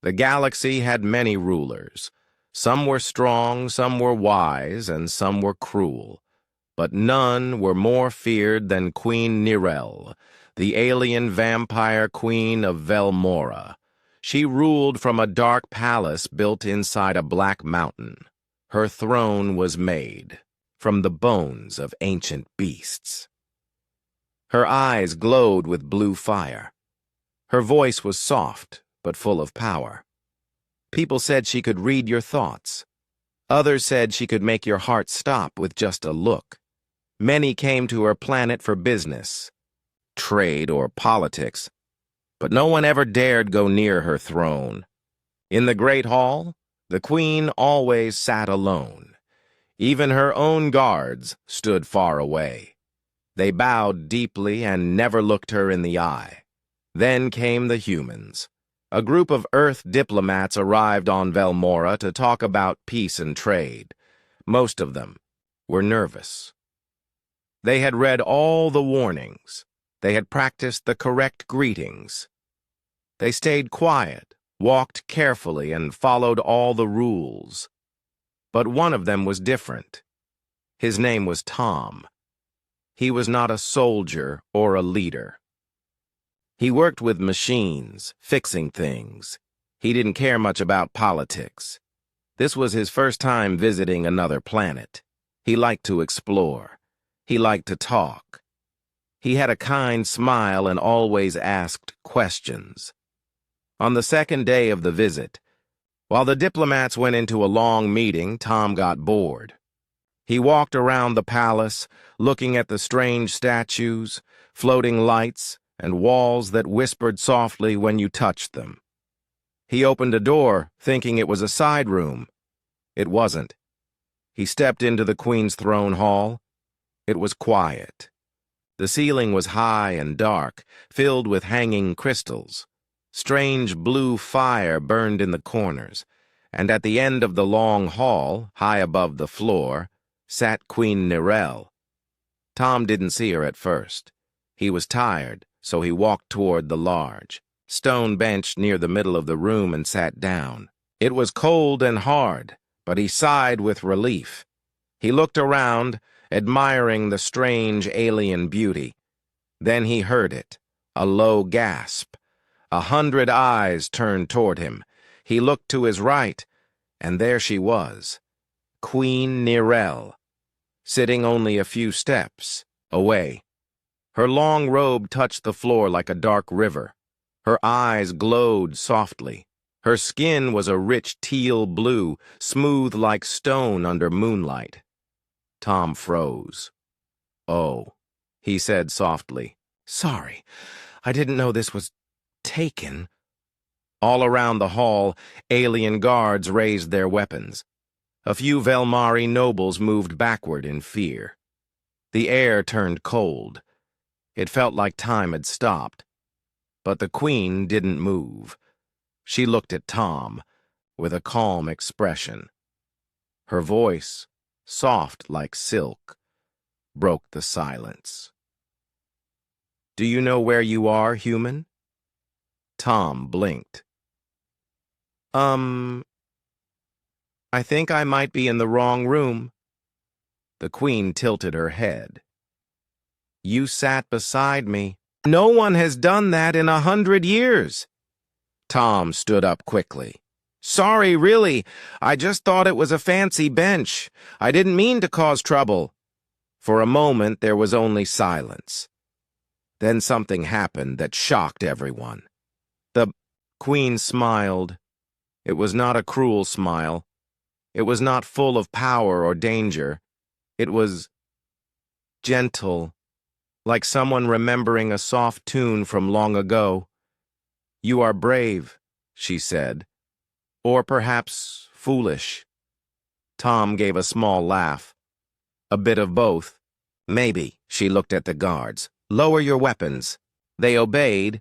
The galaxy had many rulers. Some were strong, some were wise, and some were cruel. But none were more feared than Queen Nirel, the alien vampire queen of Velmora. She ruled from a dark palace built inside a black mountain. Her throne was made from the bones of ancient beasts. Her eyes glowed with blue fire. Her voice was soft, but full of power. People said she could read your thoughts. Others said she could make your heart stop with just a look. Many came to her planet for business, trade, or politics, but no one ever dared go near her throne. In the Great Hall, the queen always sat alone. Even her own guards stood far away. They bowed deeply and never looked her in the eye. Then came the humans. A group of Earth diplomats arrived on Velmora to talk about peace and trade. Most of them were nervous. They had read all the warnings. They had practiced the correct greetings. They stayed quiet, walked carefully, and followed all the rules. But one of them was different. His name was Tom. He was not a soldier or a leader. He worked with machines, fixing things. He didn't care much about politics. This was his first time visiting another planet. He liked to explore. He liked to talk. He had a kind smile and always asked questions. On the second day of the visit, while the diplomats went into a long meeting, Tom got bored. He walked around the palace, looking at the strange statues, floating lights, and walls that whispered softly when you touched them. He opened a door, thinking it was a side room. It wasn't. He stepped into the Queen's throne hall. It was quiet. The ceiling was high and dark, filled with hanging crystals. Strange blue fire burned in the corners, and at the end of the long hall, high above the floor, sat Queen Nirel. Tom didn't see her at first. He was tired, so he walked toward the large stone bench near the middle of the room and sat down. It was cold and hard, but he sighed with relief. He looked around, admiring the strange alien beauty. Then he heard it, a low gasp. 100 eyes turned toward him. He looked to his right, and there she was, Queen Nirel, sitting only a few steps away. Her long robe touched the floor like a dark river. Her eyes glowed softly. Her skin was a rich teal blue, smooth like stone under moonlight. Tom froze. "Oh," he said softly. "Sorry, I didn't know this was taken." All around the hall, alien guards raised their weapons. A few Velmari nobles moved backward in fear. The air turned cold. It felt like time had stopped. But the Queen didn't move. She looked at Tom with a calm expression. Her voice, soft like silk, broke the silence. "Do you know where you are, human?" Tom blinked. I think I might be in the wrong room." The Queen tilted her head. "You sat beside me. No one has done that in 100 years. Tom stood up quickly. "Sorry, really. I just thought it was a fancy bench. I didn't mean to cause trouble." For a moment, there was only silence. Then something happened that shocked everyone. The Queen smiled. It was not a cruel smile. It was not full of power or danger. It was gentle, like someone remembering a soft tune from long ago. "You are brave," she said. "Or perhaps foolish." Tom gave a small laugh. "A bit of both. Maybe." She looked at the guards. "Lower your weapons." They obeyed,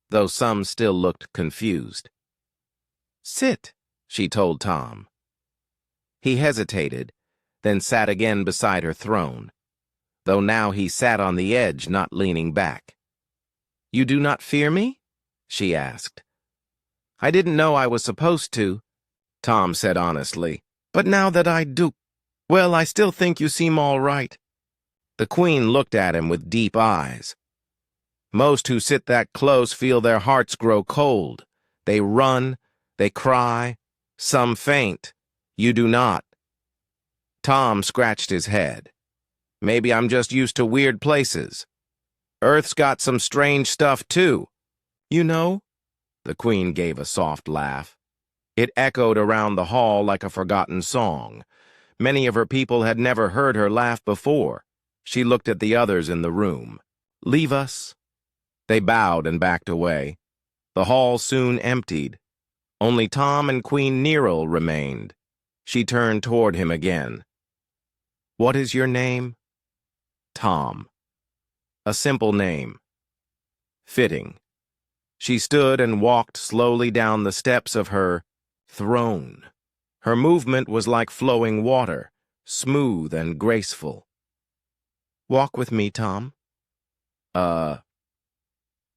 though some still looked confused. "Sit," she told Tom. He hesitated, then sat again beside her throne, though now he sat on the edge, not leaning back. "You do not fear me?" she asked. I didn't know I was supposed to, Tom said honestly. But now that I do, well, I still think you seem all right. The Queen looked at him with deep eyes. Most who sit that close feel their hearts grow cold. They run, they cry, some faint. You do not. Tom scratched his head. Maybe I'm just used to weird places. Earth's got some strange stuff, too. You know? The Queen gave a soft laugh. It echoed around the hall like a forgotten song. Many of her people had never heard her laugh before. She looked at the others in the room. Leave us. They bowed and backed away. The hall soon emptied. Only Tom and Queen Neril remained. She turned toward him again. What is your name? Tom. A simple name. Fitting. She stood and walked slowly down the steps of her throne. Her movement was like flowing water, smooth and graceful. Walk with me, Tom.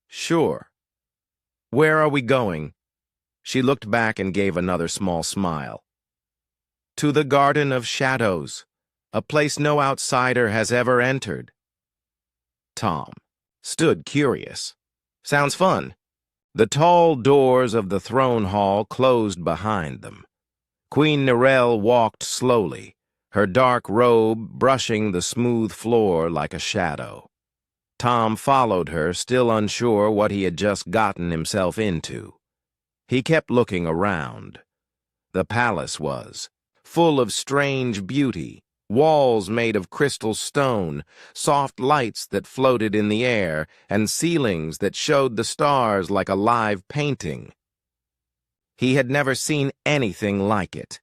Sure. Where are we going? She looked back and gave another small smile. To the Garden of Shadows, a place no outsider has ever entered. Tom stood curious. Sounds fun. The tall doors of the throne hall closed behind them. Queen Neril walked slowly, her dark robe brushing the smooth floor like a shadow. Tom followed her, still unsure what he had just gotten himself into. He kept looking around. The palace was full of strange beauty, walls made of crystal stone, soft lights that floated in the air, and ceilings that showed the stars like a live painting. He had never seen anything like it.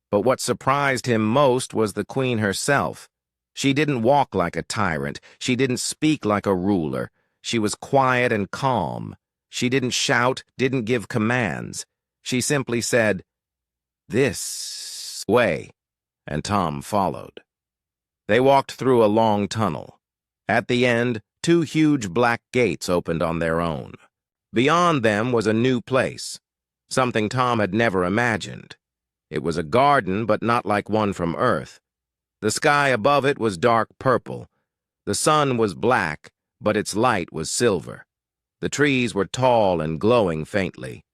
But what surprised him most was the Queen herself. She didn't walk like a tyrant. She didn't speak like a ruler. She was quiet and calm. She didn't shout, didn't give commands. She simply said, "This way," and Tom followed. They walked through a long tunnel. At the end, two huge black gates opened on their own. Beyond them was a new place, something Tom had never imagined. It was a garden, but not like one from Earth. The sky above it was dark purple. The sun was black, but its light was silver. The trees were tall and glowing faintly.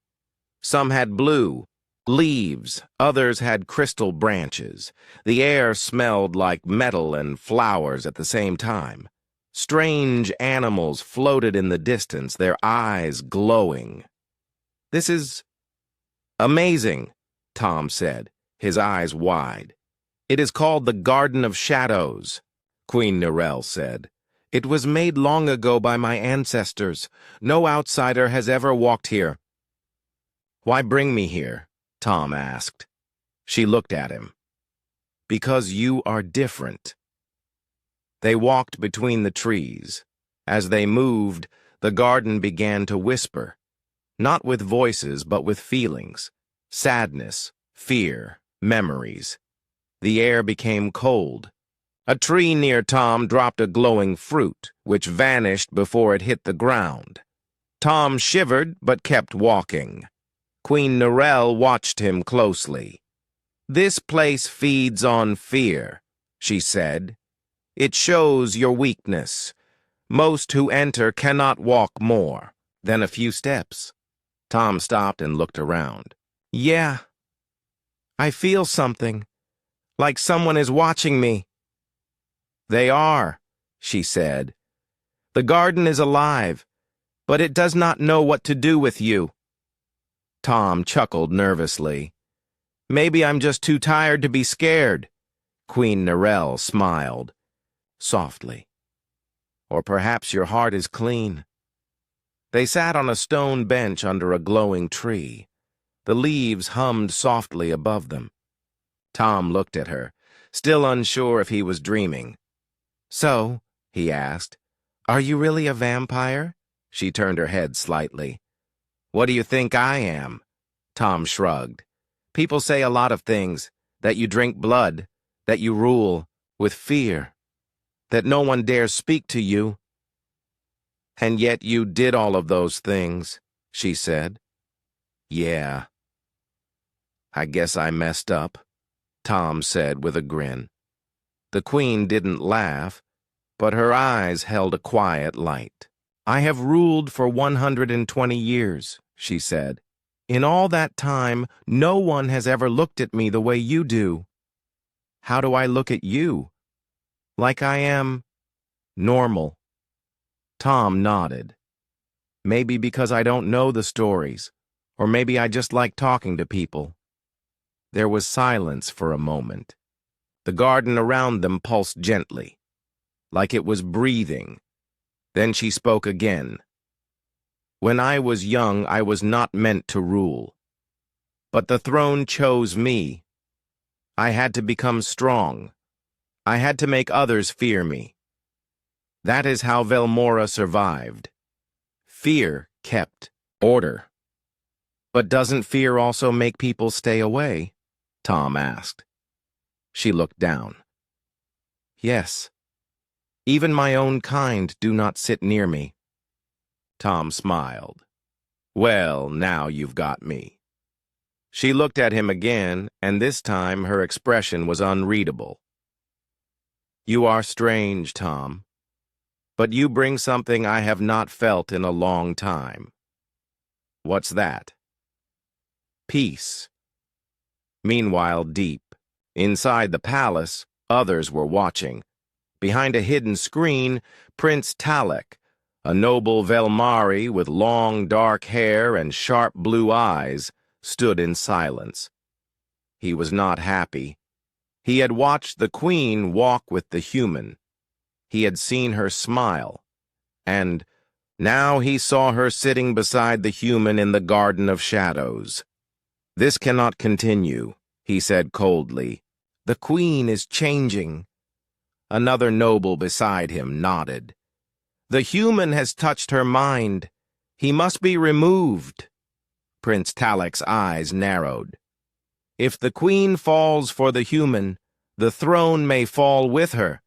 Some had blue leaves, others had crystal branches. The air smelled like metal and flowers at the same time. Strange animals floated in the distance, their eyes glowing. "This is amazing," Tom said, his eyes wide. "It is called the Garden of Shadows," Queen Neril said. "It was made long ago by my ancestors. No outsider has ever walked here." "Why bring me here?" Tom asked. She looked at him. "Because you are different." They walked between the trees. As they moved, the garden began to whisper, not with voices but with feelings, sadness, fear, memories. The air became cold. A tree near Tom dropped a glowing fruit, which vanished before it hit the ground. Tom shivered but kept walking. Queen Neril watched him closely. "This place feeds on fear," she said. "It shows your weakness. Most who enter cannot walk more than a few steps." Tom stopped and looked around. "Yeah, I feel something, like someone is watching me." "They are," she said. "The garden is alive, but it does not know what to do with you." Tom chuckled nervously. "Maybe I'm just too tired to be scared." Queen Neril smiled softly. "Or perhaps your heart is clean." They sat on a stone bench under a glowing tree. The leaves hummed softly above them. Tom looked at her, still unsure if he was dreaming. "So," he asked, "are you really a vampire?" She turned her head slightly. "What do you think I am?" Tom shrugged. "People say a lot of things, that you drink blood, that you rule with fear, that no one dares speak to you." "And yet you did all of those things," she said. Yeah, I guess I messed up, Tom said with a grin. The Queen didn't laugh, but her eyes held a quiet light. I have ruled for 120 years, she said. In all that time, no one has ever looked at me the way you do. How do I look at you? Like I am normal. Tom nodded. Maybe because I don't know the stories, or maybe I just like talking to people. There was silence for a moment. The garden around them pulsed gently, like it was breathing. Then she spoke again. When I was young, I was not meant to rule. But the throne chose me. I had to become strong. I had to make others fear me. That is how Velmora survived. Fear kept order. But doesn't fear also make people stay away? Tom asked. She looked down. Yes. Even my own kind do not sit near me. Tom smiled. Well, now you've got me. She looked at him again, and this time her expression was unreadable. You are strange, Tom, but you bring something I have not felt in a long time. What's that? Peace. Meanwhile, deep, inside the palace, others were watching. Behind a hidden screen, Prince Talek, a noble Velmari with long dark hair and sharp blue eyes, stood in silence. He was not happy. He had watched the Queen walk with the human. He had seen her smile, and now he saw her sitting beside the human in the Garden of Shadows. This cannot continue, he said coldly. The Queen is changing. Another noble beside him nodded. The human has touched her mind. He must be removed. Prince Talek's eyes narrowed. If the Queen falls for the human, the throne may fall with her.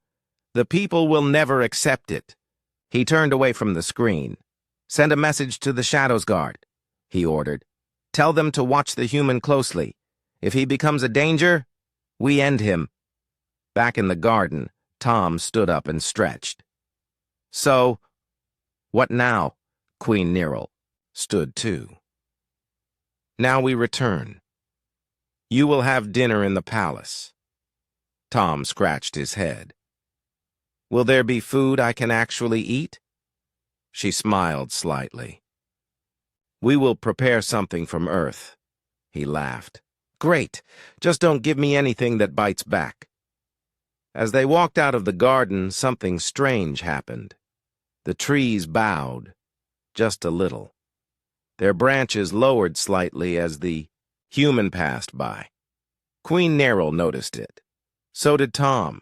The people will never accept it. He turned away from the screen. Send a message to the Shadows Guard, he ordered. Tell them to watch the human closely. If he becomes a danger, we end him. Back in the garden, Tom stood up and stretched. So, what now? Queen Nirel stood too. Now we return. You will have dinner in the palace. Tom scratched his head. Will there be food I can actually eat? She smiled slightly. We will prepare something from Earth. He laughed. Great. Just don't give me anything that bites back. As they walked out of the garden, something strange happened. The trees bowed, just a little. Their branches lowered slightly as the human passed by. Queen Nirel noticed it. So did Tom.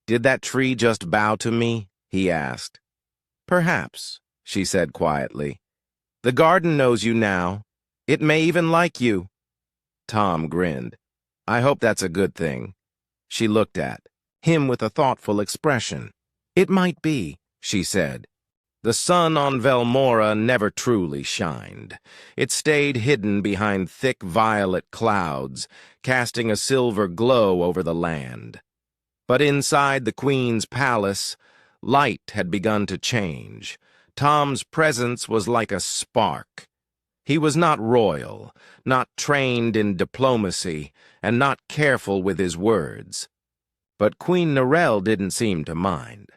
Did that tree just bow to me? He asked. Perhaps, she said quietly. The garden knows you now. It may even like you. Tom grinned. I hope that's a good thing. She looked at him with a thoughtful expression. It might be, she said. The sun on Velmora never truly shined. It stayed hidden behind thick violet clouds, casting a silver glow over the land. But inside the Queen's palace, light had begun to change. Tom's presence was like a spark. He was not royal, not trained in diplomacy, and not careful with his words. But Queen Nirel didn't seem to mind.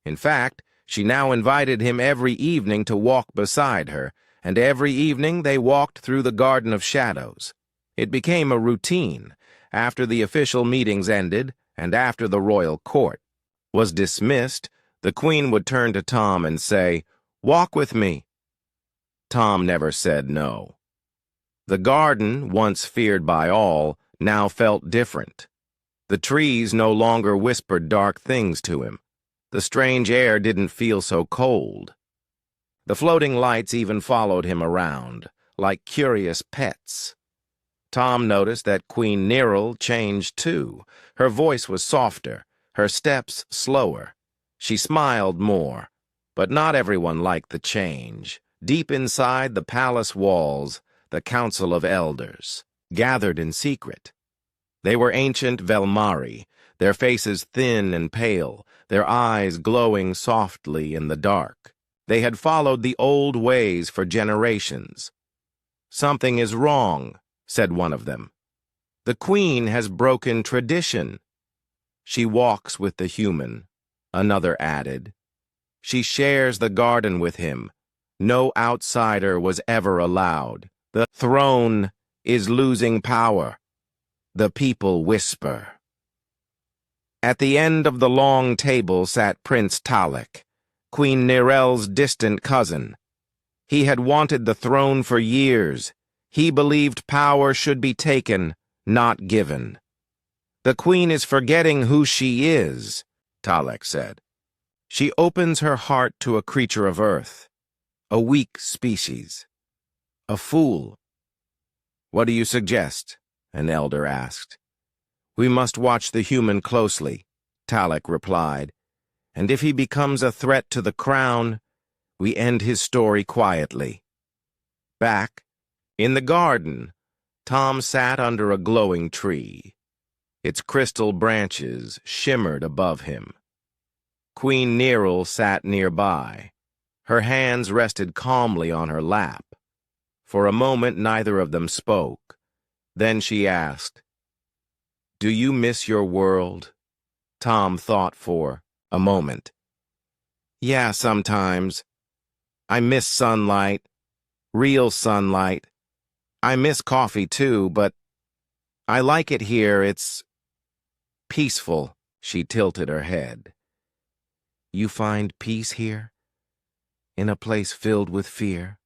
In fact, she now invited him every evening to walk beside her, and every evening they walked through the Garden of Shadows. It became a routine. After the official meetings ended, and after the royal court was dismissed, the Queen would turn to Tom and say, "Walk with me." Tom never said no. The garden, once feared by all, now felt different. The trees no longer whispered dark things to him. The strange air didn't feel so cold. The floating lights even followed him around, like curious pets. Tom noticed that Queen Nirel changed too. Her voice was softer, her steps slower. She smiled more, but not everyone liked the change. Deep inside the palace walls, the Council of Elders, gathered in secret. They were ancient Velmari, their faces thin and pale, their eyes glowing softly in the dark. They had followed the old ways for generations. "Something is wrong," said one of them. "The Queen has broken tradition." "She walks with the human," another added. "She shares the garden with him. No outsider was ever allowed. The throne is losing power." The people whisper. At the end of the long table sat Prince Talek, Queen Nirel's distant cousin. He had wanted the throne for years. He believed power should be taken, not given. "The Queen is forgetting who she is," Talek said. "She opens her heart to a creature of earth, a weak species, a fool." "What do you suggest?" an elder asked. "We must watch the human closely," Talek replied, "and if he becomes a threat to the crown, we end his story quietly." Back, in the garden, Tom sat under a glowing tree. Its crystal branches shimmered above him. Queen Nirel sat nearby. Her hands rested calmly on her lap. For a moment neither of them spoke. Then she asked, "Do you miss your world?" Tom thought for a moment. "Yeah, sometimes. I miss sunlight, real sunlight. I miss coffee too, but I like it here. It's peaceful." She tilted her head. "You find peace here? In a place filled with fear?"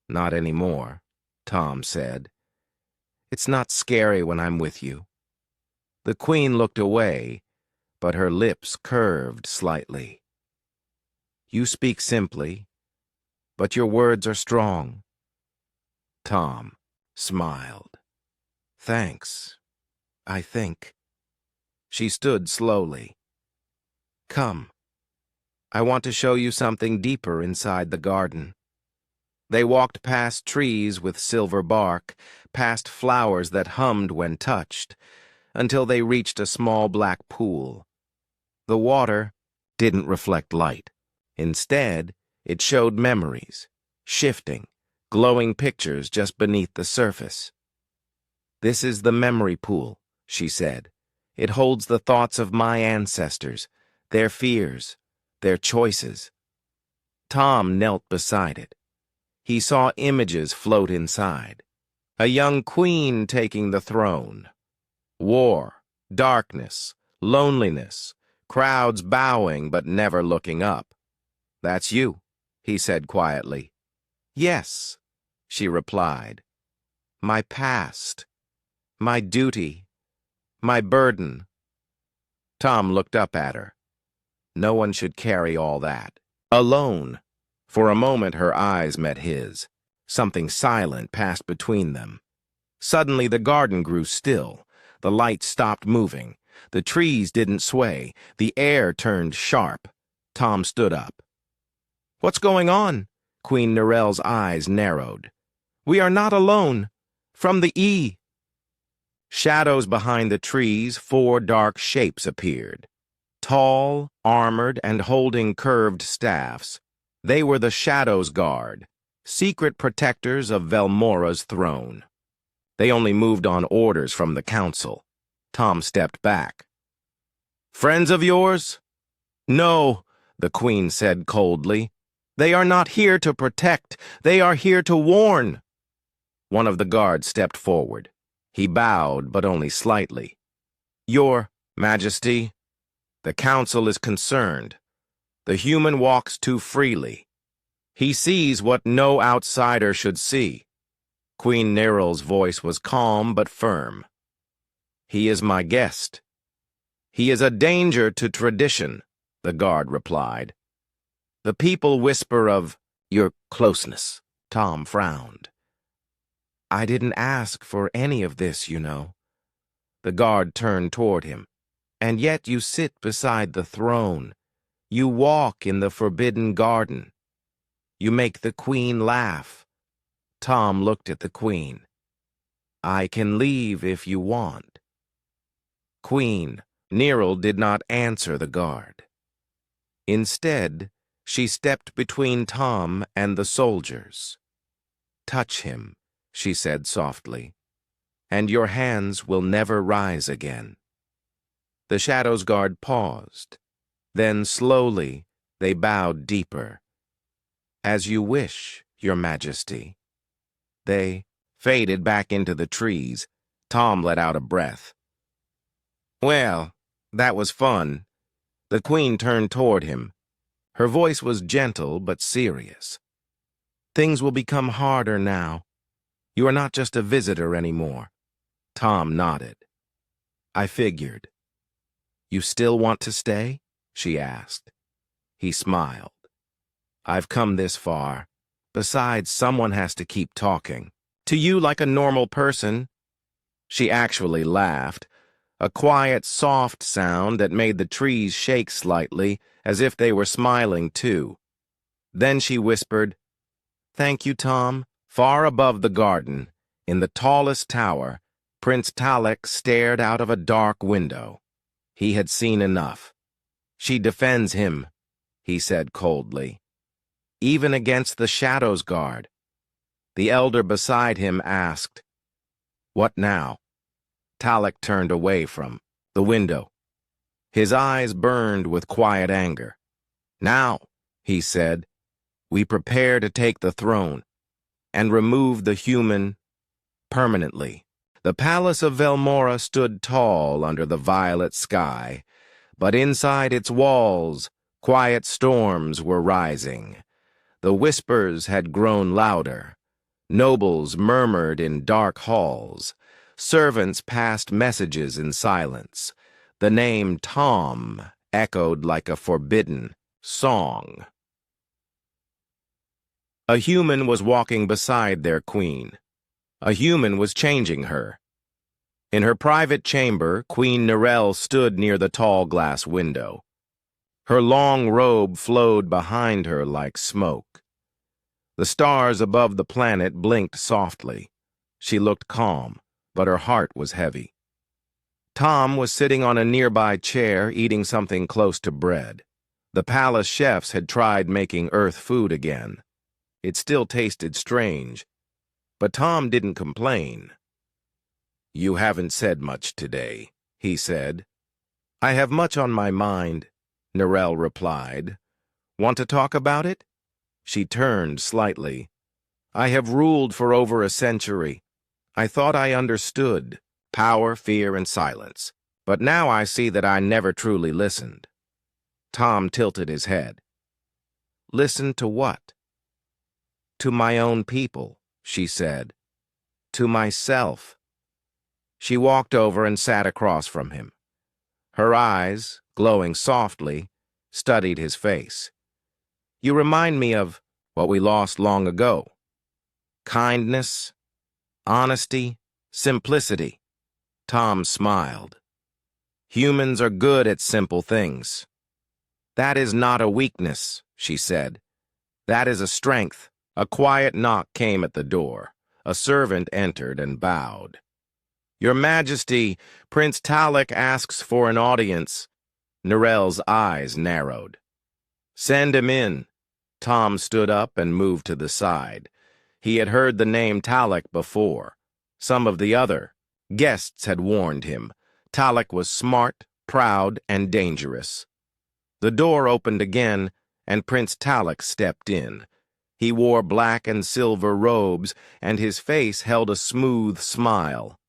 "Not anymore," Tom said. "It's not scary when I'm with you." The Queen looked away, but her lips curved slightly. "You speak simply, but your words are strong." Tom smiled. "Thanks, I think." She stood slowly. "Come. I want to show you something deeper inside the garden." They walked past trees with silver bark, past flowers that hummed when touched, until they reached a small black pool. The water didn't reflect light. Instead, it showed memories, shifting, glowing pictures just beneath the surface. "This is the memory pool," she said. "It holds the thoughts of my ancestors, their fears, their choices." Tom knelt beside it. He saw images float inside. A young queen taking the throne. War, darkness, loneliness, crowds bowing but never looking up. "That's you," he said quietly. "Yes," she replied. "My past, my duty, my burden." Tom looked up at her. No one should carry all that. Alone. For a moment her eyes met his. Something silent passed between them. Suddenly the garden grew still. The light stopped moving. The trees didn't sway. The air turned sharp. Tom stood up. "What's going on?" Queen Nirel's eyes narrowed. "We are not alone. From the E." Shadows behind the trees, 4 dark shapes appeared. Tall, armored, and holding curved staffs. They were the Shadow's Guard, secret protectors of Velmora's throne. They only moved on orders from the council. Tom stepped back. "Friends of yours?" "No," the Queen said coldly. "They are not here to protect. They are here to warn." One of the guards stepped forward. He bowed, but only slightly. "Your Majesty, the council is concerned. The human walks too freely. He sees what no outsider should see." Queen Nirel's voice was calm but firm. "He is my guest." "He is a danger to tradition," the guard replied. "The people whisper of your closeness." Tom frowned. "I didn't ask for any of this, you know." The guard turned toward him. "And yet you sit beside the throne. You walk in the forbidden garden. You make the Queen laugh. Tom looked at the Queen. "I can leave if you want." Queen, Neril did not answer the guard. Instead, she stepped between Tom and the soldiers. "Touch him," she said softly, "and your hands will never rise again." The Shadows Guard paused. Then slowly they bowed deeper. "As you wish, Your Majesty." They faded back into the trees. Tom let out a breath. "Well, that was fun." The Queen turned toward him. Her voice was gentle but serious. "Things will become harder now. You are not just a visitor anymore." Tom nodded. "I figured." "You still want to stay?" she asked. He smiled. "I've come this far. Besides, someone has to keep talking. To you like a normal person." She actually laughed, a quiet, soft sound that made the trees shake slightly, as if they were smiling too. Then she whispered, "Thank you, Tom." Far above the garden, in the tallest tower, Prince Talek stared out of a dark window. He had seen enough. "She defends him," he said coldly. "Even against the Shadows Guard." The elder beside him asked, "What now?" Talek turned away from the window. His eyes burned with quiet anger. "Now," he said, "we prepare to take the throne and remove the human permanently." The palace of Velmora stood tall under the violet sky, but inside its walls, quiet storms were rising. The whispers had grown louder. Nobles murmured in dark halls. Servants passed messages in silence. The name Tom echoed like a forbidden song. A human was walking beside their queen. A human was changing her. In her private chamber, Queen Nerel stood near the tall glass window. Her long robe flowed behind her like smoke. The stars above the planet blinked softly. She looked calm, but her heart was heavy. Tom was sitting on a nearby chair eating something close to bread. The palace chefs had tried making Earth food again. It still tasted strange, but Tom didn't complain. "You haven't said much today," he said. "I have much on my mind," Nerel replied. "Want to talk about it?" She turned slightly. "I have ruled for over a century. I thought I understood power, fear, and silence, but now I see that I never truly listened." Tom tilted his head. "Listen to what?" "To my own people," she said. "To myself." She walked over and sat across from him. Her eyes, glowing softly, studied his face. "You remind me of what we lost long ago. Kindness, honesty, simplicity." Tom smiled. "Humans are good at simple things." "That is not a weakness," she said. "That is a strength." A quiet knock came at the door. A servant entered and bowed. "Your Majesty, Prince Talek asks for an audience." Nerel's eyes narrowed. "Send him in." Tom stood up and moved to the side. He had heard the name Talek before. Some of the other guests had warned him. Talek was smart, proud, and dangerous. The door opened again, and Prince Talek stepped in. He wore black and silver robes, and his face held a smooth smile.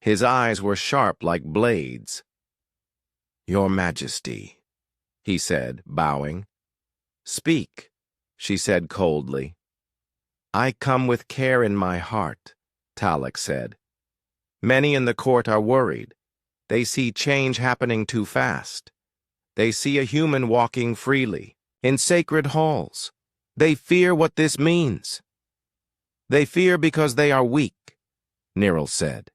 His eyes were sharp like blades. "Your Majesty," he said, bowing. "Speak," she said coldly. "I come with care in my heart," Talek said. "Many in the court are worried. They see change happening too fast. They see a human walking freely, in sacred halls. They fear what this means." "They fear because they are weak," Neril said.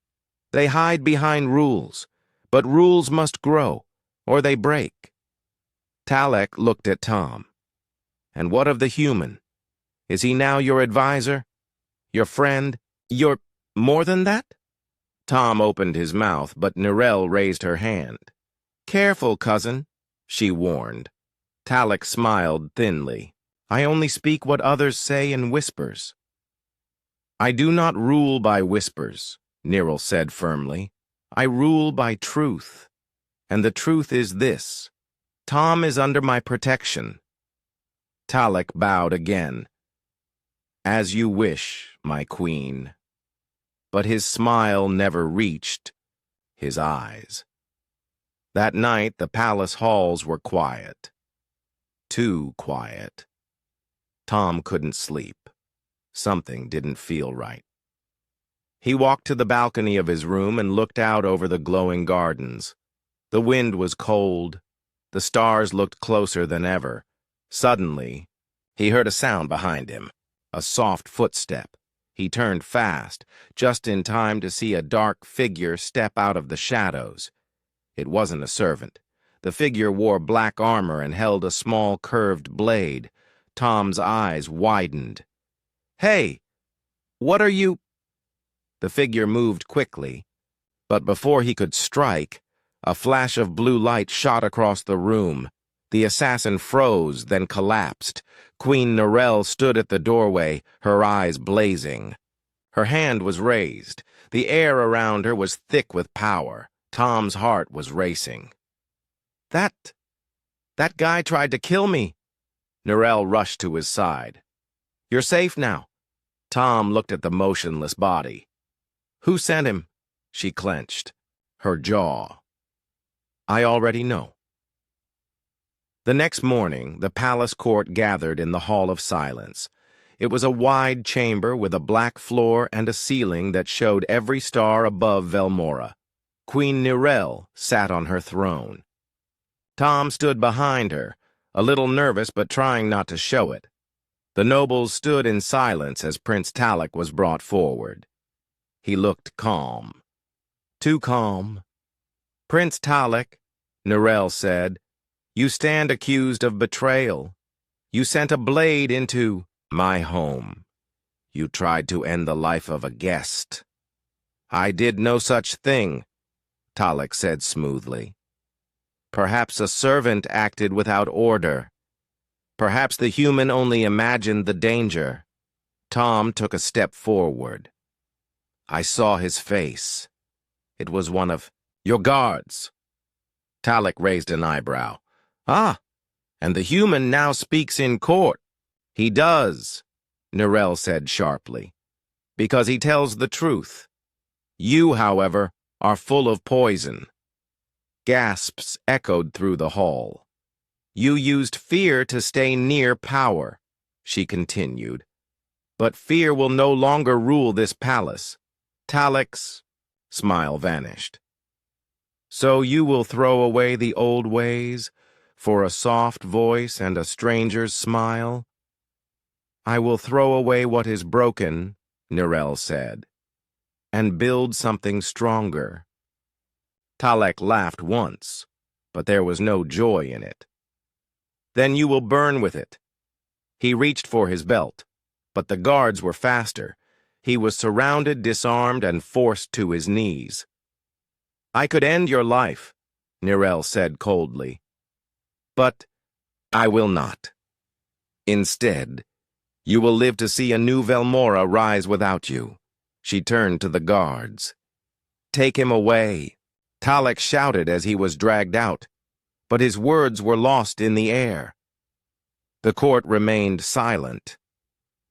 "They hide behind rules, but rules must grow, or they break." Talek looked at Tom. "And what of the human? Is he now your advisor?" Your friend? You're more than that? Tom opened his mouth, but Nirel raised her hand. Careful, cousin, she warned. Talek smiled thinly. I only speak what others say in whispers. I do not rule by whispers, Nirel said firmly. I rule by truth. And the truth is this. Tom is under my protection. Talek bowed again. As you wish, my queen. But his smile never reached his eyes. That night, the palace halls were quiet. Too quiet. Tom couldn't sleep. Something didn't feel right. He walked to the balcony of his room and looked out over the glowing gardens. The wind was cold. The stars looked closer than ever. Suddenly, he heard a sound behind him, a soft footstep. He turned fast, just in time to see a dark figure step out of the shadows. It wasn't a servant. The figure wore black armor and held a small curved blade. Tom's eyes widened. Hey, what are you? The figure moved quickly, but before he could strike, a flash of blue light shot across the room. The assassin froze, then collapsed. Queen Nirel stood at the doorway, her eyes blazing. Her hand was raised. The air around her was thick with power. Tom's heart was racing. That guy tried to kill me. Nirel rushed to his side. You're safe now. Tom looked at the motionless body. Who sent him? She clenched, her jaw. I already know. The next morning, the palace court gathered in the Hall of Silence. It was a wide chamber with a black floor and a ceiling that showed every star above Velmora. Queen Nirel sat on her throne. Tom stood behind her, a little nervous but trying not to show it. The nobles stood in silence as Prince Talek was brought forward. He looked calm. Too calm. Prince Talek, Nirel said, you stand accused of betrayal. You sent a blade into my home. You tried to end the life of a guest. I did no such thing, Talek said smoothly. Perhaps a servant acted without order. Perhaps the human only imagined the danger. Tom took a step forward. I saw his face. It was one of your guards. Talek raised an eyebrow. Ah, and the human now speaks in court. He does, Nirel said sharply, because he tells the truth. You, however, are full of poison. Gasps echoed through the hall. You used fear to stay near power, she continued. But fear will no longer rule this palace. Talek's smile vanished. So you will throw away the old ways for a soft voice and a stranger's smile? I will throw away what is broken, Nirel said, and build something stronger. Talek laughed once, but there was no joy in it. Then you will burn with it. He reached for his belt, but the guards were faster. He was surrounded, disarmed, and forced to his knees. I could end your life, Nirel said coldly. But I will not. Instead, you will live to see a new Velmora rise without you. She turned to the guards. Take him away. Talek shouted as he was dragged out, but his words were lost in the air. The court remained silent.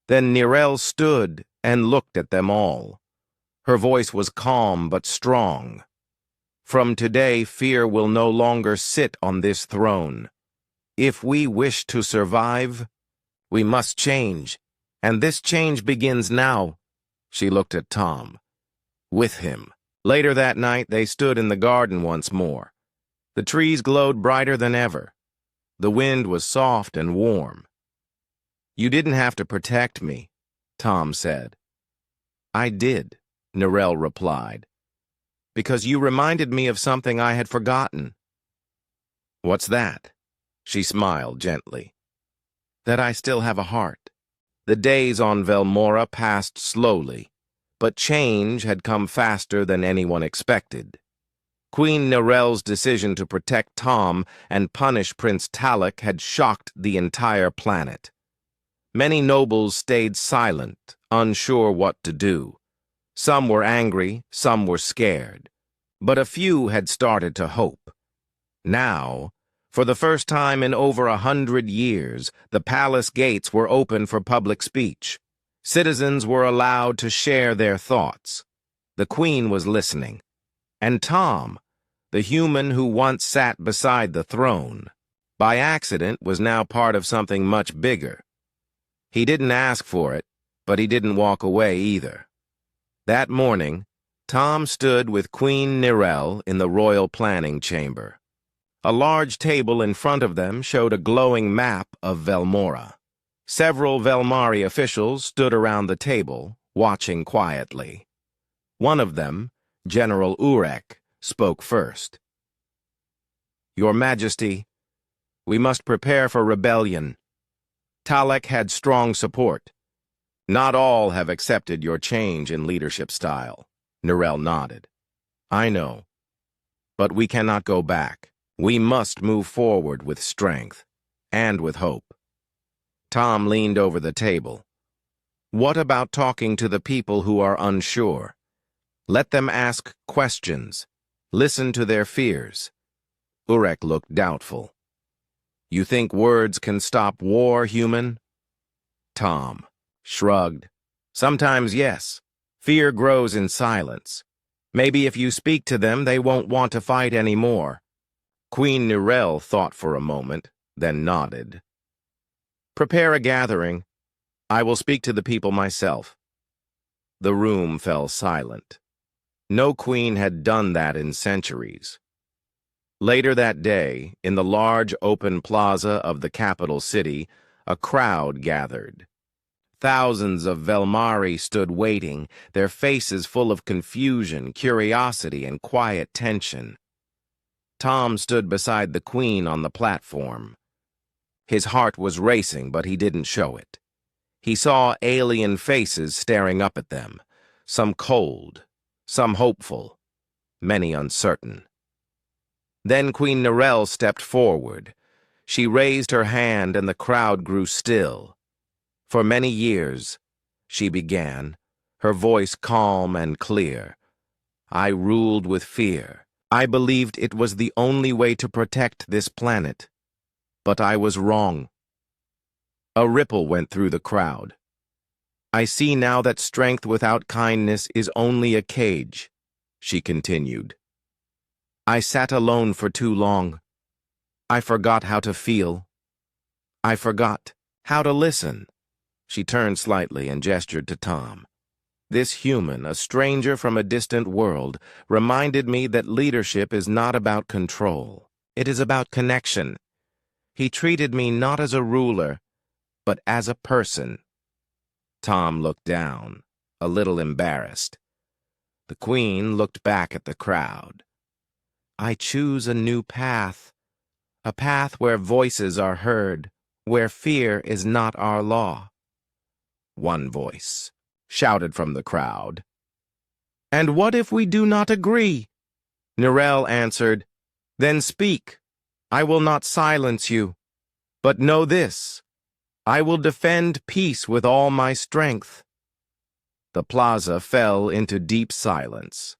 Then Nirel stood and looked at them all. Her voice was calm but strong. From today, fear will no longer sit on this throne. If we wish to survive, we must change, and this change begins now. She looked at Tom. With him. Later that night, they stood in the garden once more. The trees glowed brighter than ever. The wind was soft and warm. You didn't have to protect me, Tom said. I did, Nirel replied, because you reminded me of something I had forgotten. What's that? She smiled gently. That I still have a heart. The days on Velmora passed slowly, but change had come faster than anyone expected. Queen Nirel's decision to protect Tom and punish Prince Talek had shocked the entire planet. Many nobles stayed silent, unsure what to do. Some were angry, some were scared, but a few had started to hope. Now, for the first time in over 100 years, the palace gates were open for public speech. Citizens were allowed to share their thoughts. The Queen was listening. And Tom, the human who once sat beside the throne, by accident was now part of something much bigger. He didn't ask for it, but he didn't walk away either. That morning, Tom stood with Queen Nirel in the royal planning chamber. A large table in front of them showed a glowing map of Velmora. Several Velmari officials stood around the table, watching quietly. One of them, General Urek, spoke first. "Your Majesty, we must prepare for rebellion. Talek had strong support. Not all have accepted your change in leadership style." Nirel nodded. "I know. But we cannot go back. We must move forward with strength and with hope." Tom leaned over the table. "What about talking to the people who are unsure? Let them ask questions. Listen to their fears." Urek looked doubtful. "You think words can stop war, human?" Tom shrugged. "Sometimes, yes. Fear grows in silence. Maybe if you speak to them, they won't want to fight anymore." Queen Nirel thought for a moment, then nodded. "Prepare a gathering. I will speak to the people myself." The room fell silent. No queen had done that in centuries. Later that day, in the large open plaza of the capital city, a crowd gathered. Thousands of Velmari stood waiting, their faces full of confusion, curiosity, and quiet tension. Tom stood beside the queen on the platform. His heart was racing, but he didn't show it. He saw alien faces staring up at them, some cold, some hopeful, many uncertain. Then Queen Nirel stepped forward. She raised her hand and the crowd grew still. "For many years," she began, her voice calm and clear, "I ruled with fear. I believed it was the only way to protect this planet. But I was wrong." A ripple went through the crowd. "I see now that strength without kindness is only a cage," she continued. "I sat alone for too long. I forgot how to feel. I forgot how to listen." She turned slightly and gestured to Tom. This human, a stranger from a distant world, reminded me that leadership is not about control. It is about connection. He treated me not as a ruler, but as a person. Tom looked down, a little embarrassed. The Queen looked back at the crowd. "I choose a new path, a path where voices are heard, where fear is not our law." One voice shouted from the crowd. "And what if we do not agree?" Nirel answered, "Then speak. I will not silence you. But know this, I will defend peace with all my strength." The plaza fell into deep silence.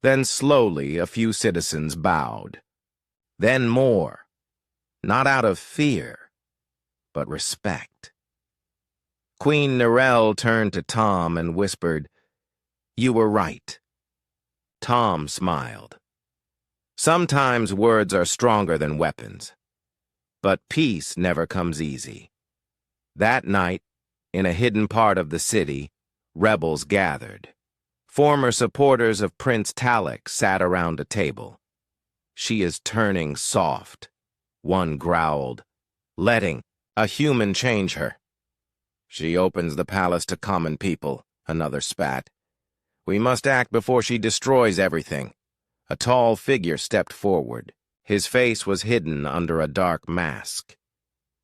Then slowly a few citizens bowed. Then more, not out of fear, but respect. Queen Nirel turned to Tom and whispered, "You were right." Tom smiled. Sometimes words are stronger than weapons. But peace never comes easy. That night, in a hidden part of the city, rebels gathered. Former supporters of Prince Talek sat around a table. "She is turning soft," one growled, "letting a human change her." "She opens the palace to common people," another spat. "We must act before she destroys everything." A tall figure stepped forward. His face was hidden under a dark mask.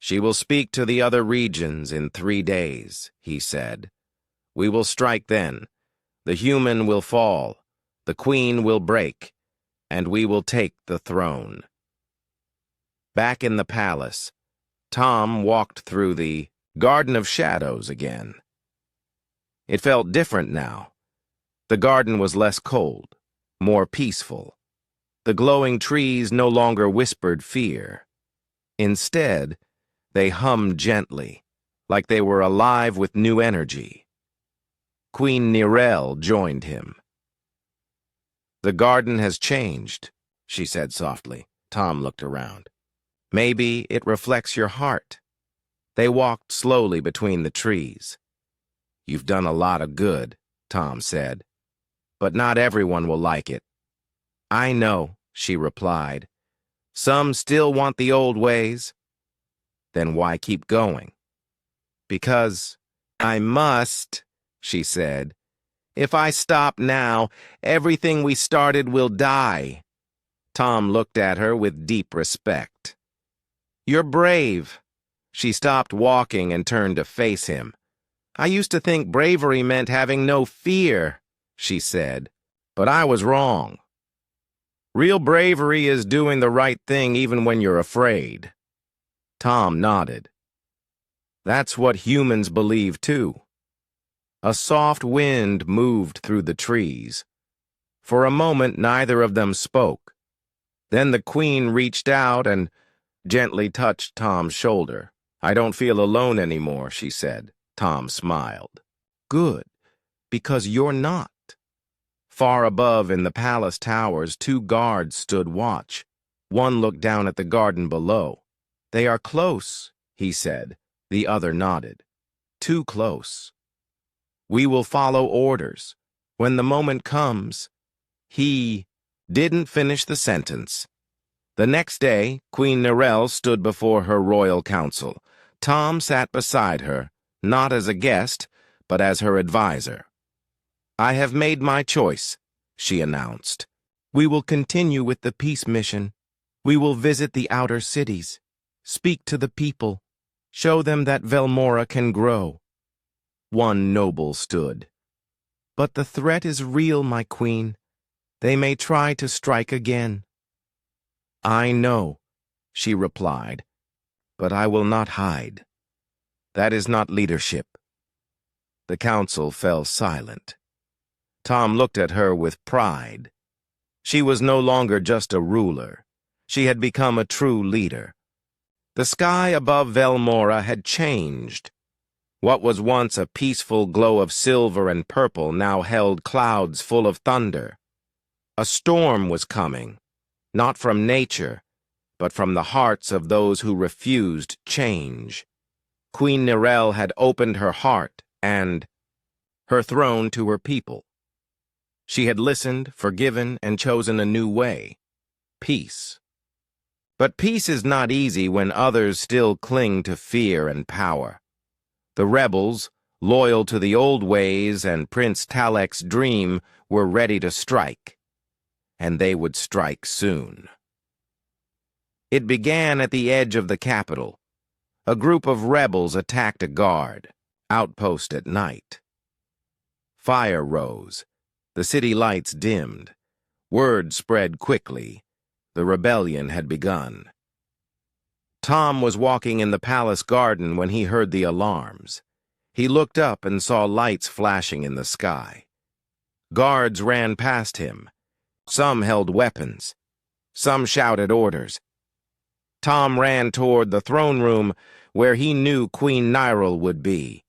She will speak to the other regions in 3 days, he said. We will strike then. The human will fall, the queen will break, and we will take the throne. Back in the palace, Tom walked through the Garden of Shadows again. It felt different now. The garden was less cold, more peaceful. The glowing trees no longer whispered fear. Instead, they hummed gently, like they were alive with new energy. Queen Nirel joined him. The garden has changed, she said softly. Tom looked around. Maybe it reflects your heart. They walked slowly between the trees. You've done a lot of good, Tom said. But not everyone will like it. I know, she replied. Some still want the old ways. Then why keep going? Because I must, she said. If I stop now, everything we started will die. Tom looked at her with deep respect. You're brave. She stopped walking and turned to face him. I used to think bravery meant having no fear, she said, but I was wrong. Real bravery is doing the right thing even when you're afraid. Tom nodded. That's what humans believe too. A soft wind moved through the trees. For a moment, neither of them spoke. Then the queen reached out and gently touched Tom's shoulder. I don't feel alone anymore, she said. Tom smiled. Good, because you're not. Far above in the palace towers, 2 guards stood watch. One looked down at the garden below. They are close, he said. The other nodded. Too close. We will follow orders. When the moment comes, he didn't finish the sentence. The next day, Queen Nirel stood before her royal council. Tom sat beside her, not as a guest, but as her advisor. I have made my choice, she announced. We will continue with the peace mission. We will visit the outer cities, speak to the people, show them that Velmora can grow. One noble stood. But the threat is real, my queen. They may try to strike again. I know, she replied, but I will not hide. That is not leadership. The council fell silent. Tom looked at her with pride. She was no longer just a ruler. She had become a true leader. The sky above Velmora had changed. What was once a peaceful glow of silver and purple now held clouds full of thunder. A storm was coming, not from nature, but from the hearts of those who refused change. Queen Nirel had opened her heart and her throne to her people. She had listened, forgiven, and chosen a new way. Peace. But peace is not easy when others still cling to fear and power. The rebels, loyal to the old ways and Prince Talek's dream, were ready to strike. And they would strike soon. It began at the edge of the capital. A group of rebels attacked a guard, outpost at night. Fire rose. The city lights dimmed. Word spread quickly. The rebellion had begun. Tom was walking in the palace garden when he heard the alarms. He looked up and saw lights flashing in the sky. Guards ran past him. Some held weapons. Some shouted orders. Tom ran toward the throne room where he knew Queen Nirel would be.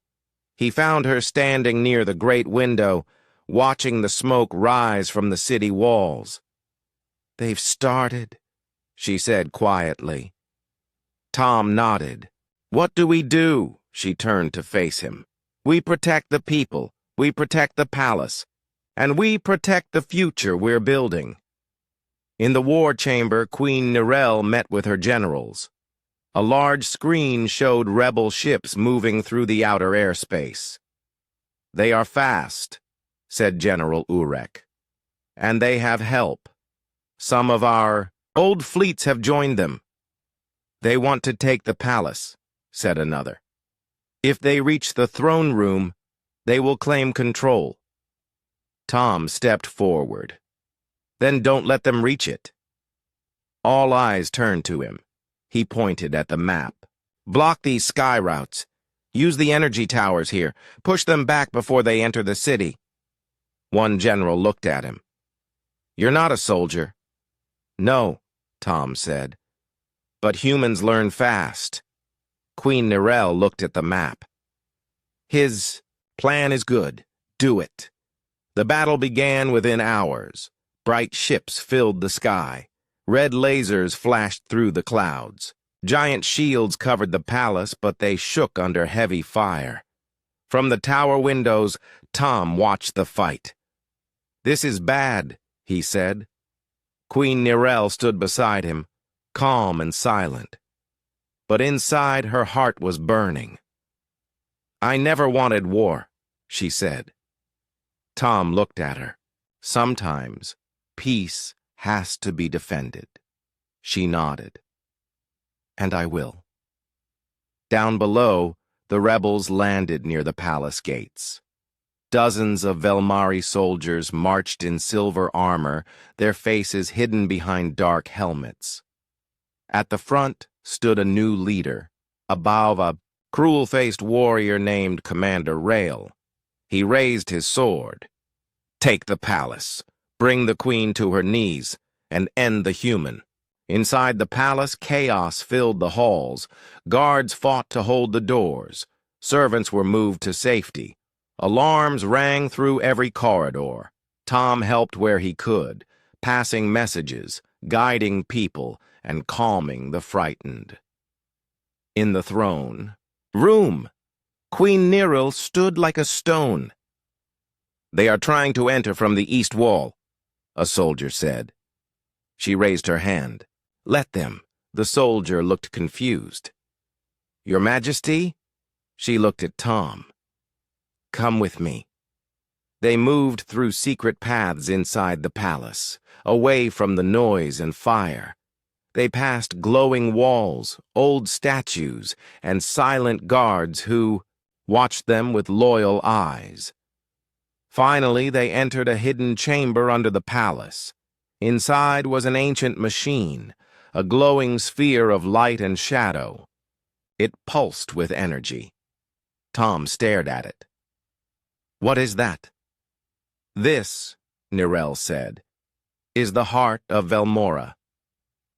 He found her standing near the great window, watching the smoke rise from the city walls. They've started, she said quietly. Tom nodded. What do we do? She turned to face him. We protect the people. We protect the palace. And we protect the future we're building. In the war chamber, Queen Nirel met with her generals. A large screen showed rebel ships moving through the outer airspace. They are fast, said General Urek. And they have help. Some of our old fleets have joined them. They want to take the palace. said another. If they reach the throne room, they will claim control. Tom stepped forward. Then don't let them reach it. All eyes turned to him. He pointed at the map. Block these sky routes. Use the energy towers here. Push them back before they enter the city. One general looked at him. You're not a soldier. No, Tom said. But humans learn fast. Queen Nirel looked at the map. His plan is good. Do it. The battle began within hours. Bright ships filled the sky. Red lasers flashed through the clouds. Giant shields covered the palace, but they shook under heavy fire. From the tower windows, Tom watched the fight. This is bad, he said. Queen Nirel stood beside him, calm and silent. But inside, her heart was burning. I never wanted war, she said. Tom looked at her. Sometimes, peace has to be defended. She nodded. And I will. Down below, the rebels landed near the palace gates. Dozens of Velmari soldiers marched in silver armor, their faces hidden behind dark helmets. At the front stood a new leader, above a cruel-faced warrior named Commander Rail. He raised his sword. Take the palace, bring the queen to her knees, and end the human. Inside the palace, chaos filled the halls. Guards fought to hold the doors. Servants were moved to safety. Alarms rang through every corridor. Tom helped where he could, passing messages, guiding people, and calming the frightened. In the throne room, Queen Nirel stood like a stone. They are trying to enter from the east wall, a soldier said. She raised her hand. Let them. The soldier looked confused. Your Majesty? She looked at Tom. Come with me. They moved through secret paths inside the palace, away from the noise and fire. They passed glowing walls, old statues, and silent guards who watched them with loyal eyes. Finally, they entered a hidden chamber under the palace. Inside was an ancient machine, a glowing sphere of light and shadow. It pulsed with energy. Tom stared at it. What is that? This, Nirel said, is the heart of Velmora.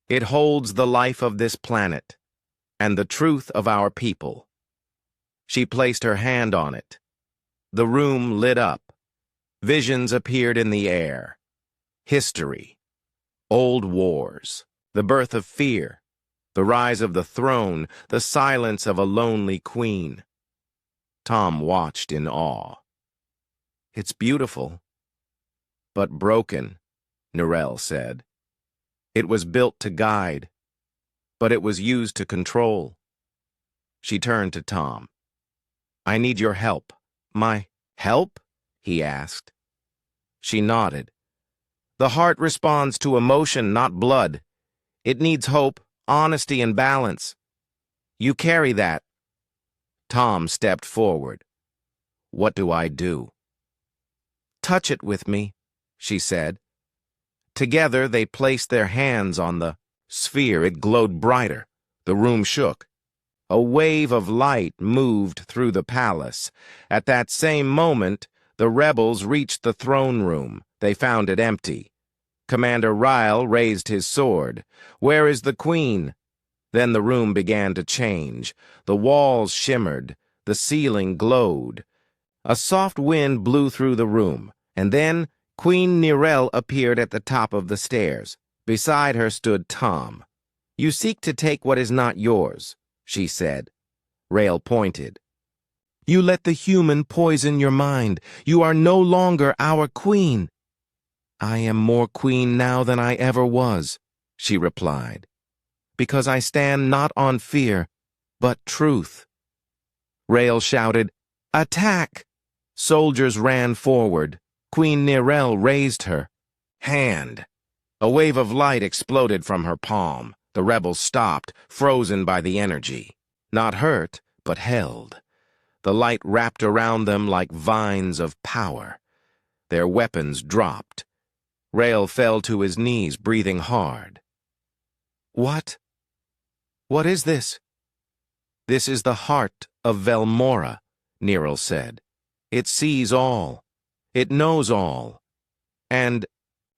It holds the life of this planet and the truth of our people. She placed her hand on it. The room lit up. Visions appeared in the air. History, old wars, the birth of fear, the rise of the throne, the silence of a lonely queen. Tom watched in awe. It's beautiful, but broken, Nirel said. It was built to guide, but it was used to control. She turned to Tom. I need your help. My help? He asked. She nodded. The heart responds to emotion, not blood. It needs hope, honesty, and balance. You carry that. Tom stepped forward. What do I do? Touch it with me, she said. Together they placed their hands on the sphere. It glowed brighter. The room shook. A wave of light moved through the palace. At that same moment, the rebels reached the throne room. They found it empty. Commander Ryle raised his sword. Where is the queen? Then the room began to change. The walls shimmered. The ceiling glowed. A soft wind blew through the room, and then Queen Nirel appeared at the top of the stairs. Beside her stood Tom. You seek to take what is not yours, she said. Rael pointed. You let the human poison your mind. You are no longer our queen. I am more queen now than I ever was, she replied, because I stand not on fear, but truth. Rael shouted, Attack! Soldiers ran forward. Queen Nirel raised her hand. A wave of light exploded from her palm. The rebels stopped, frozen by the energy. Not hurt, but held. The light wrapped around them like vines of power. Their weapons dropped. Rael fell to his knees, breathing hard. What? What is this? This is the heart of Velmora, Neril said. It sees all. It knows all. And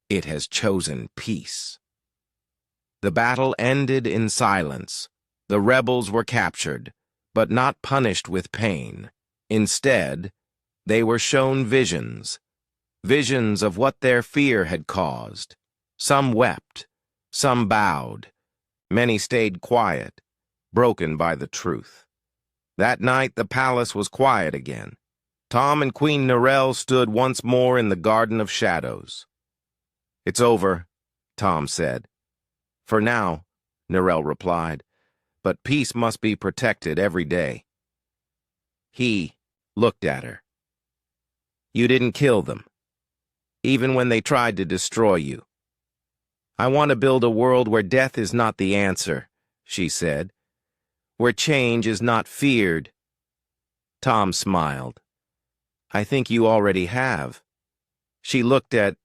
it has chosen peace. The battle ended in silence. The rebels were captured, but not punished with pain. Instead, they were shown visions. Visions of what their fear had caused. Some wept, some bowed. Many stayed quiet, broken by the truth. That night the palace was quiet again. Tom and Queen Nerel stood once more in the Garden of Shadows. "It's over," Tom said. "For now," Nerel replied, "but peace must be protected every day." He looked at her. "You didn't kill them, even when they tried to destroy you." "I want to build a world where death is not the answer," she said, "where change is not feared." Tom smiled. "I think you already have." She looked at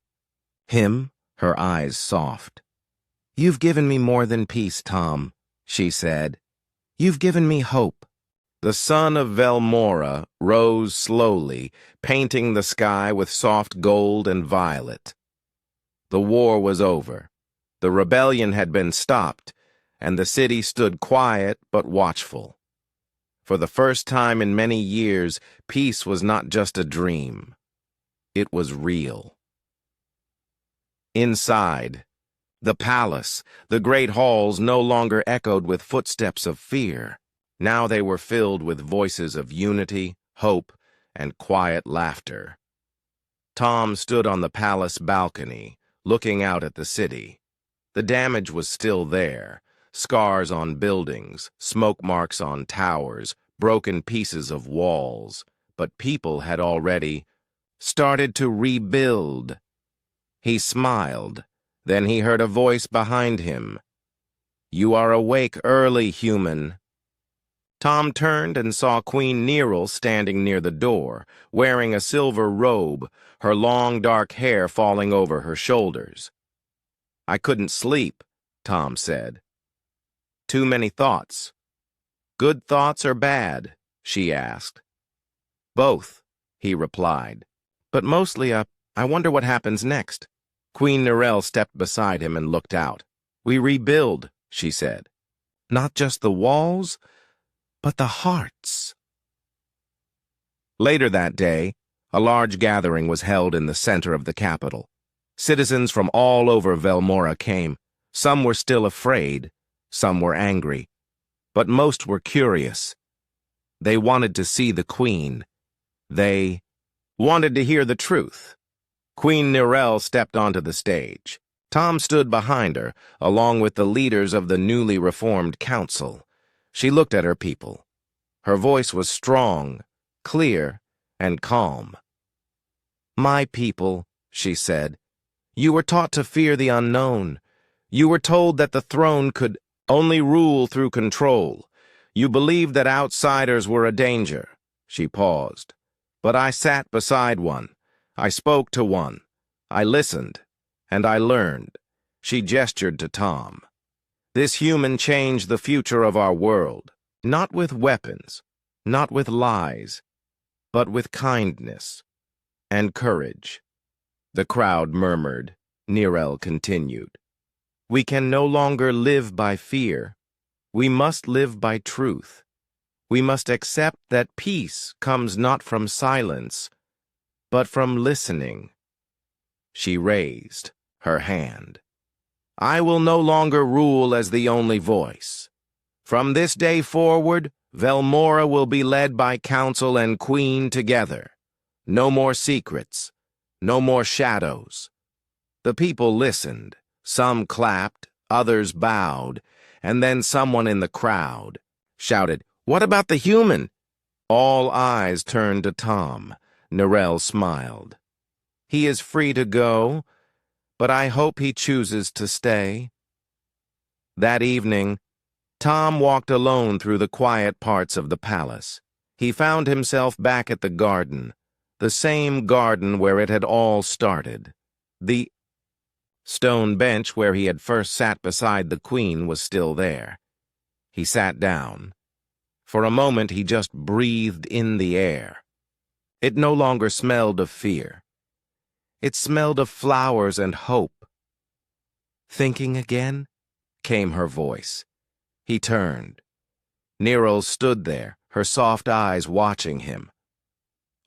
him, her eyes soft. "You've given me more than peace, Tom," she said. "You've given me hope." The sun of Velmora rose slowly, painting the sky with soft gold and violet. The war was over. The rebellion had been stopped, and the city stood quiet but watchful. For the first time in many years, peace was not just a dream. It was real. Inside, the palace, the great halls no longer echoed with footsteps of fear. Now they were filled with voices of unity, hope, and quiet laughter. Tom stood on the palace balcony, looking out at the city. The damage was still there. Scars on buildings, smoke marks on towers, broken pieces of walls, but people had already started to rebuild. He smiled. Then he heard a voice behind him. "You are awake early, human." Tom turned and saw Queen Neril standing near the door, wearing a silver robe, her long dark hair falling over her shoulders. "I couldn't sleep," Tom said. "Too many thoughts." "Good thoughts or bad?" she asked. "Both," he replied. "But mostly I wonder what happens next." Queen Nerel stepped beside him and looked out. "We rebuild," she said. "Not just the walls, but the hearts." Later that day, a large gathering was held in the center of the capital. Citizens from all over Velmora came. Some were still afraid, some were angry, but most were curious. They wanted to see the queen. They wanted to hear the truth. Queen Nerel stepped onto the stage. Tom stood behind her, along with the leaders of the newly reformed council. She looked at her people. Her voice was strong, clear, and calm. "My people," she said, "you were taught to fear the unknown. You were told that the throne could only rule through control. You believed that outsiders were a danger." She paused. "But I sat beside one. I spoke to one. I listened, and I learned." She gestured to Tom. "This human changed the future of our world, not with weapons, not with lies, but with kindness and courage." The crowd murmured. Nerel continued. "We can no longer live by fear. We must live by truth. We must accept that peace comes not from silence, but from listening." She raised her hand. "I will no longer rule as the only voice. From this day forward, Velmora will be led by council and queen together. No more secrets, no more shadows." The people listened. Some clapped, others bowed, and then someone in the crowd shouted, "What about the human?" All eyes turned to Tom. Nerel smiled. "He is free to go, but I hope he chooses to stay." That evening, Tom walked alone through the quiet parts of the palace. He found himself back at the garden, the same garden where it had all started. The stone bench where he had first sat beside the queen was still there. He sat down. For a moment he just breathed in the air. It no longer smelled of fear. It smelled of flowers and hope. "Thinking again?" came her voice. He turned. Nero stood there, her soft eyes watching him.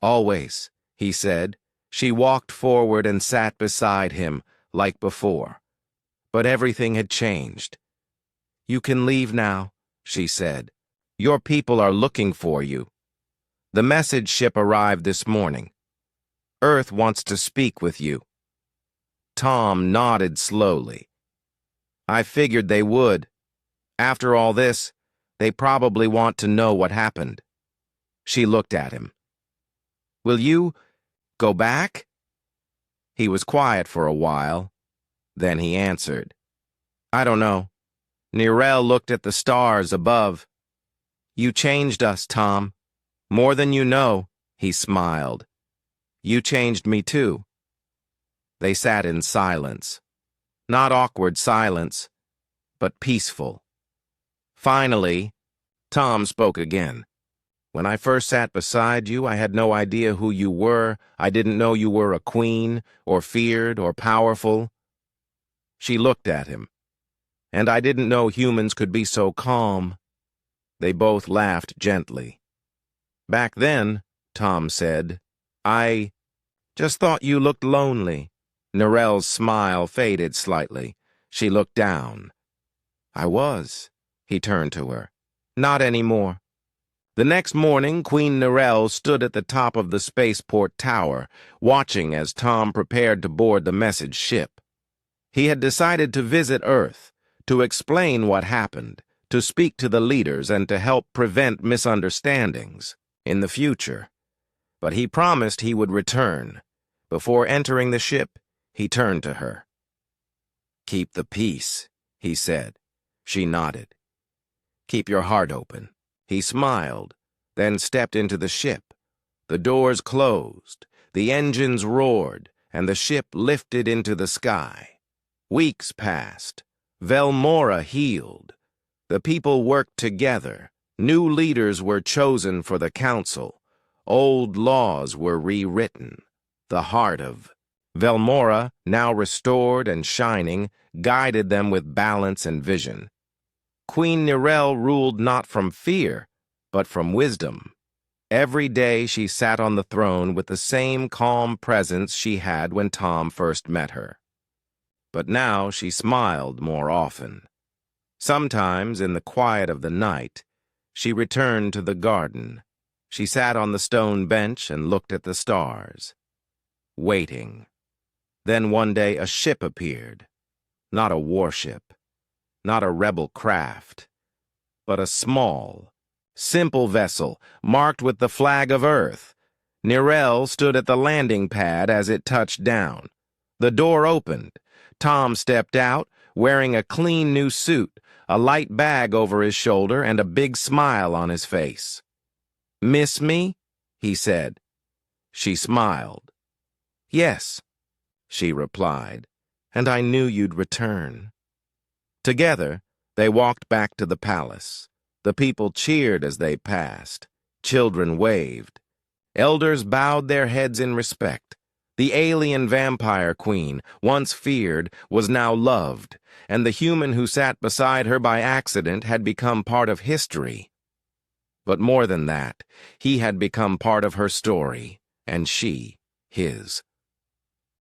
"Always," he said. She walked forward and sat beside him, like before. But everything had changed. "You can leave now," she said. "Your people are looking for you. The message ship arrived this morning. Earth wants to speak with you." Tom nodded slowly. "I figured they would. After all this, they probably want to know what happened." She looked at him. "Will you go back?" He was quiet for a while. Then he answered, "I don't know." Nirel looked at the stars above. "You changed us, Tom. More than you know," he smiled. "You changed me too." They sat in silence. Not awkward silence, but peaceful. Finally, Tom spoke again. "When I first sat beside you, I had no idea who you were. I didn't know you were a queen, or feared, or powerful." She looked at him. "And I didn't know humans could be so calm." They both laughed gently. "Back then," Tom said, "I just thought you looked lonely." Nirel's smile faded slightly. She looked down. "I was." He turned to her. "Not anymore." The next morning, Queen Nirel stood at the top of the spaceport tower, watching as Tom prepared to board the message ship. He had decided to visit Earth, to explain what happened, to speak to the leaders, and to help prevent misunderstandings in the future. But he promised he would return. Before entering the ship, he turned to her. "Keep the peace," he said. She nodded. "Keep your heart open." He smiled, then stepped into the ship. The doors closed, the engines roared, and the ship lifted into the sky. Weeks passed. Velmora healed. The people worked together. New leaders were chosen for the council. Old laws were rewritten. The heart of Velmora, now restored and shining, guided them with balance and vision. Queen Nirel ruled not from fear, but from wisdom. Every day she sat on the throne with the same calm presence she had when Tom first met her. But now she smiled more often. Sometimes, in the quiet of the night, she returned to the garden. She sat on the stone bench and looked at the stars, waiting. Then one day a ship appeared. Not a warship, not a rebel craft, but a small, simple vessel marked with the flag of Earth. Nirel stood at the landing pad as it touched down. The door opened. Tom stepped out, wearing a clean new suit, a light bag over his shoulder, and a big smile on his face. "Miss me?" he said. She smiled. "Yes," she replied, "and I knew you'd return." Together, they walked back to the palace. The people cheered as they passed. Children waved. Elders bowed their heads in respect. The alien vampire queen, once feared, was now loved, and the human who sat beside her by accident had become part of history. But more than that, he had become part of her story, and she, his.